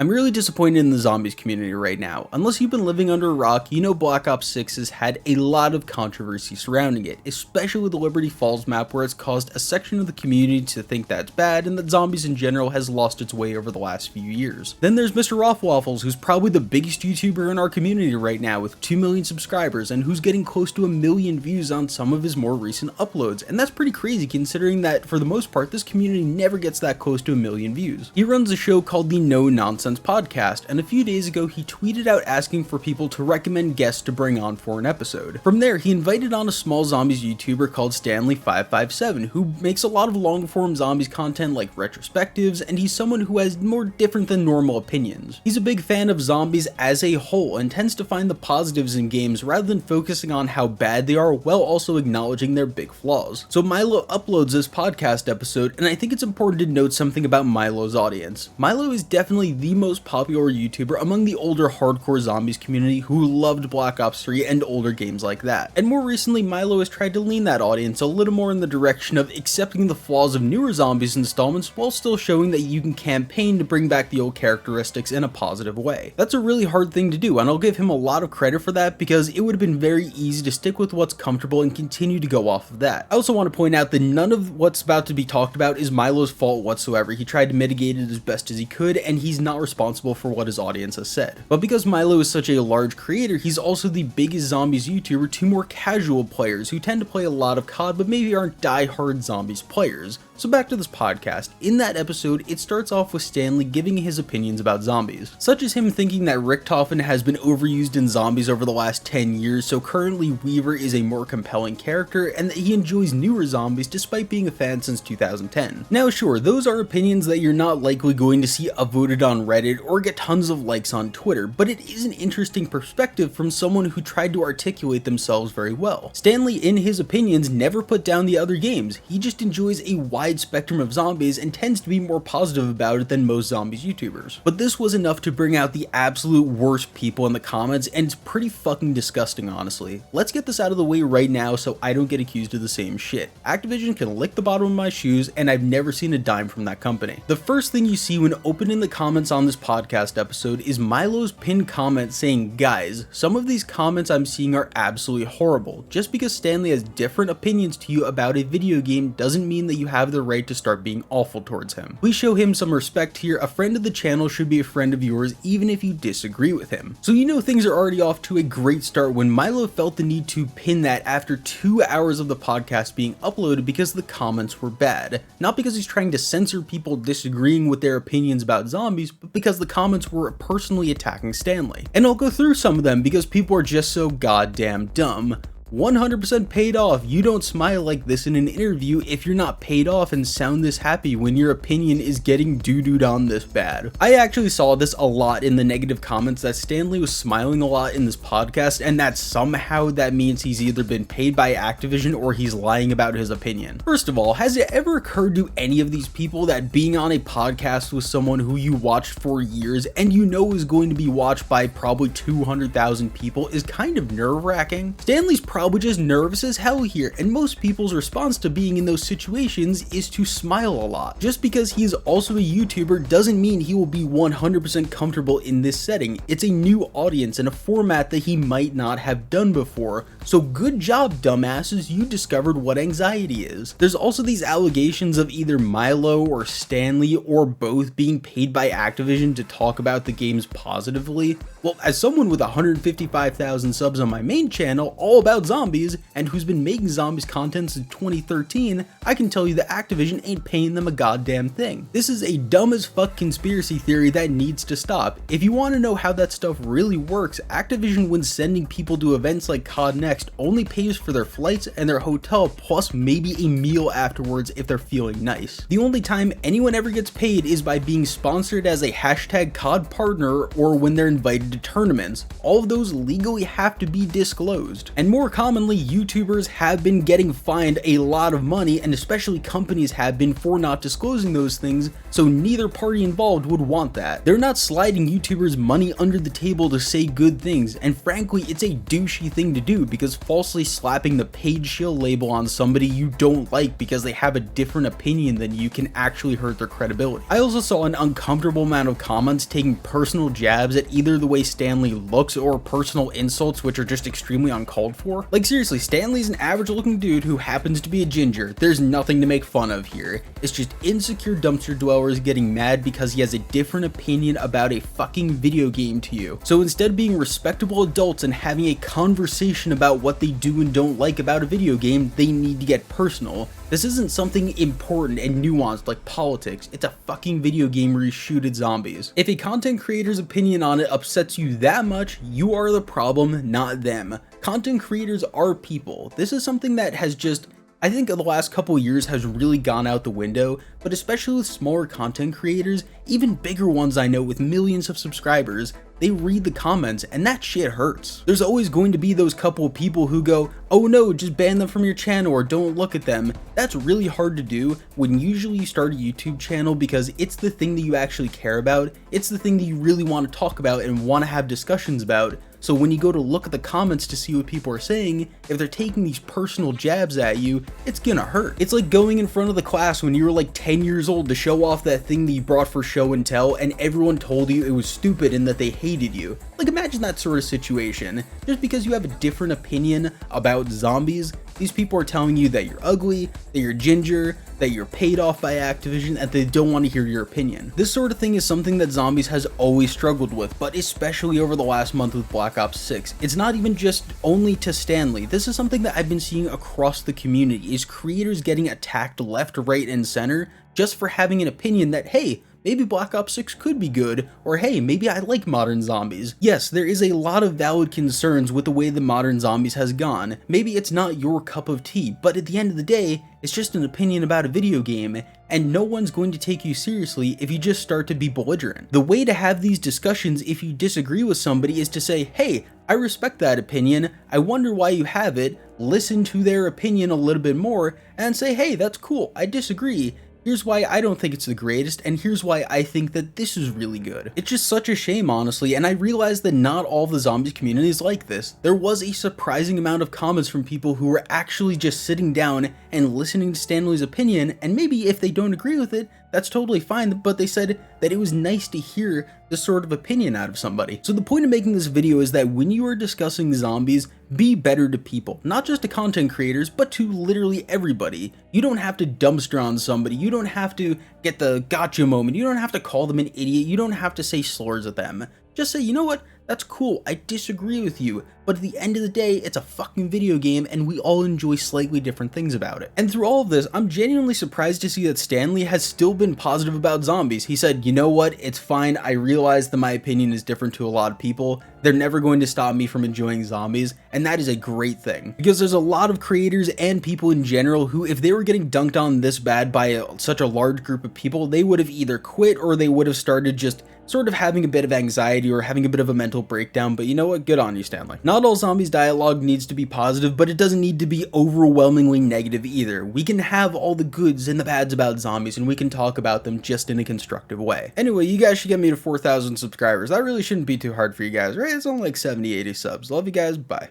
I'm really disappointed in the zombies community right now. Unless you've been living under a rock, you know Black Ops 6 has had a lot of controversy surrounding it, especially with the Liberty Falls map where it's caused a section of the community to think that's bad and that zombies in general has lost its way over the last few years. Then there's Mr. Rothwaffles, who's probably the biggest YouTuber in our community right now with 2 million subscribers and who's getting close to 1 million views on some of his more recent uploads, and that's pretty crazy considering that for the most part this community never gets that close to 1 million views. He runs a show called the No Nonsense Podcast, and a few days ago he tweeted out asking for people to recommend guests to bring on for an episode. From there, he invited on a small zombies YouTuber called Stanley557, who makes a lot of long form zombies content like retrospectives, and he's someone who has more different than normal opinions. He's a big fan of zombies as a whole and tends to find the positives in games rather than focusing on how bad they are while also acknowledging their big flaws. So Milo uploads this podcast episode, and I think it's important to note something about Milo's audience. Milo is definitely the most popular YouTuber among the older hardcore zombies community who loved Black Ops 3 and older games like that. And more recently, Milo has tried to lean that audience a little more in the direction of accepting the flaws of newer zombies installments while still showing that you can campaign to bring back the old characteristics in a positive way. That's a really hard thing to do, and I'll give him a lot of credit for that because it would have been very easy to stick with what's comfortable and continue to go off of that. I also want to point out that none of what's about to be talked about is Milo's fault whatsoever. He tried to mitigate it as best as he could, and he's not responsible for what his audience has said. But because Milo is such a large creator, he's also the biggest zombies YouTuber to more casual players who tend to play a lot of COD but maybe aren't die-hard zombies players. So back to this podcast. In that episode, it starts off with Stanley giving his opinions about zombies, such as him thinking that Richtofen has been overused in zombies over the last 10 years, so currently Weaver is a more compelling character, and that he enjoys newer zombies despite being a fan since 2010. Now sure, those are opinions that you're not likely going to see upvoted on Reddit or get tons of likes on Twitter, but it is an interesting perspective from someone who tried to articulate themselves very well. Stanley, in his opinions, never put down the other games. He just enjoys a wide spectrum of zombies and tends to be more positive about it than most zombies YouTubers. But this was enough to bring out the absolute worst people in the comments, and it's pretty fucking disgusting, honestly. Let's get this out of the way right now so I don't get accused of the same shit. Activision can lick the bottom of my shoes, and I've never seen a dime from that company. The first thing you see when opening the comments on this podcast episode is Milo's pinned comment saying, "Guys, some of these comments I'm seeing are absolutely horrible. Just because Stanley has different opinions to you about a video game doesn't mean that you have the right to start being awful towards him. Please show him some respect here. A friend of the channel should be a friend of yours even if you disagree with him." So you know things are already off to a great start when Milo felt the need to pin that after 2 hours of the podcast being uploaded because the comments were bad. Not because he's trying to censor people disagreeing with their opinions about zombies, but because the comments were personally attacking Stanley. And I'll go through some of them because people are just so goddamn dumb. 100% paid off. You don't smile like this in an interview if you're not paid off and sound this happy when your opinion is getting doo-dooed on this bad. I actually saw this a lot in the negative comments that Stanley was smiling a lot in this podcast and that somehow that means he's either been paid by Activision or he's lying about his opinion. First of all, has it ever occurred to any of these people that being on a podcast with someone who you watched for years and you know is going to be watched by probably 200,000 people is kind of nerve-wracking? Stanley's probably just nervous as hell here, and most people's response to being in those situations is to smile a lot. Just because he is also a YouTuber doesn't mean he will be 100% comfortable in this setting. It's a new audience and a format that he might not have done before, so good job, dumbasses, you discovered what anxiety is. There's also these allegations of either Milo or Stanley or both being paid by Activision to talk about the games positively. Well, as someone with 155,000 subs on my main channel all about zombies and who's been making zombies content since 2013, I can tell you that Activision ain't paying them a goddamn thing. This is a dumb as fuck conspiracy theory that needs to stop. If you want to know how that stuff really works, Activision, when sending people to events like COD Next, only pays for their flights and their hotel plus maybe a meal afterwards if they're feeling nice. The only time anyone ever gets paid is by being sponsored as a hashtag COD partner or when they're invited to tournaments. All of those legally have to be disclosed. And more commonly, YouTubers have been getting fined a lot of money, and especially companies have been, for not disclosing those things, so neither party involved would want that. They're not sliding YouTubers money under the table to say good things, and frankly, it's a douchey thing to do because falsely slapping the paid shill label on somebody you don't like because they have a different opinion than you can actually hurt their credibility. I also saw an uncomfortable amount of comments taking personal jabs at either the way Stanley looks or personal insults which are just extremely uncalled for. Like seriously, Stanley's an average looking dude who happens to be a ginger. There's nothing to make fun of here. It's just insecure dumpster dwellers getting mad because he has a different opinion about a fucking video game to you. So instead of being respectable adults and having a conversation about what they do and don't like about a video game, they need to get personal. This isn't something important and nuanced like politics, it's a fucking video game where you shoot at zombies. If a content creator's opinion on it upsets you that much, you are the problem, not them. Content creators are people. This is something that has just, I think, the last couple of years has really gone out the window, but especially with smaller content creators, even bigger ones I know with millions of subscribers, they read the comments and that shit hurts. There's always going to be those couple of people who go, oh no, just ban them from your channel or don't look at them. That's really hard to do when usually you start a YouTube channel because it's the thing that you actually care about. It's the thing that you really want to talk about and want to have discussions about. So when you go to look at the comments to see what people are saying, if they're taking these personal jabs at you, it's gonna hurt. It's like going in front of the class when you were like 10 years old to show off that thing that you brought for show and tell and everyone told you it was stupid and that they hated you. Like imagine that sort of situation. Just because you have a different opinion about zombies, these people are telling you that you're ugly, that you're ginger, that you're paid off by Activision, and they don't want to hear your opinion. This sort of thing is something that Zombies has always struggled with, but especially over the last month with Black Ops 6. It's not even just only to Stanley. This is something that I've been seeing across the community, is creators getting attacked left, right, and center just for having an opinion that, hey, maybe Black Ops 6 could be good, or hey, maybe I like modern zombies. Yes, there is a lot of valid concerns with the way the modern zombies has gone. Maybe it's not your cup of tea, but at the end of the day, it's just an opinion about a video game, and no one's going to take you seriously if you just start to be belligerent. The way to have these discussions if you disagree with somebody is to say, hey, I respect that opinion, I wonder why you have it, listen to their opinion a little bit more, and say, hey, that's cool, I disagree. Here's why I don't think it's the greatest, and here's why I think that this is really good. It's just such a shame, honestly, and I realize that not all the zombies community is like this. There was a surprising amount of comments from people who were actually just sitting down and listening to Stanley's opinion, and maybe if they don't agree with it, that's totally fine, but they said that it was nice to hear this sort of opinion out of somebody. So the point of making this video is that when you are discussing zombies, be better to people, not just to content creators, but to literally everybody. You don't have to dumpster on somebody, you don't have to get the gotcha moment, you don't have to call them an idiot, you don't have to say slurs at them. Just say, you know what, that's cool, I disagree with you, but at the end of the day, it's a fucking video game and we all enjoy slightly different things about it. And through all of this, I'm genuinely surprised to see that Stanley has still been positive about zombies. He said, you know what, it's fine, I realize that my opinion is different to a lot of people, they're never going to stop me from enjoying zombies, and that is a great thing. Because there's a lot of creators and people in general who, if they were getting dunked on this bad by such a large group of people, they would have either quit or they would have started just sort of having a bit of anxiety or having a bit of a mental breakdown, but you know what, good on you, Stanley. Not all zombies dialogue needs to be positive, but it doesn't need to be overwhelmingly negative either. We can have all the goods and the bads about zombies, and we can talk about them just in a constructive way. Anyway, you guys should get me to 4,000 subscribers. That really shouldn't be too hard for you guys, right? It's only like 70, 80 subs. Love you guys, bye.